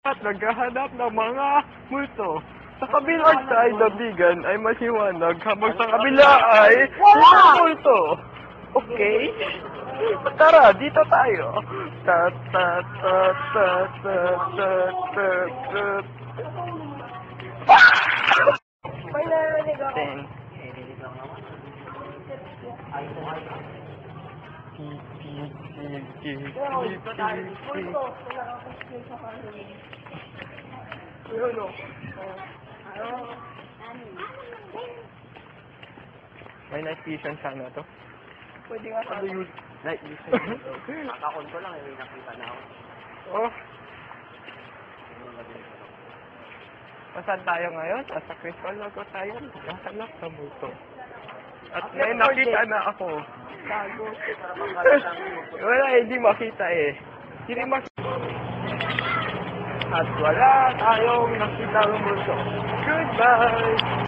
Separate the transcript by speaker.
Speaker 1: at naghahanap ng mga multo. Sa kabilang side ng bigan ay masiwanag habang sa kabila ay walang multo. Okay? Tara, dito tayo. Ta ta ta ta ta ta ta ta.
Speaker 2: May narinig ako.
Speaker 1: May night vision sana to.
Speaker 2: Pwede nga sa
Speaker 1: Night vision.
Speaker 2: kakakon ko lang, may nakita na ako.
Speaker 1: Oh. Saan tayo ngayon? Sa Crystal Lago tayo. Nahanap sa multo. At may nakita na ako.
Speaker 2: Gago.
Speaker 1: Wala, hindi makita eh. Hindi makita. At wala tayong nakita ng multo. Goodbye!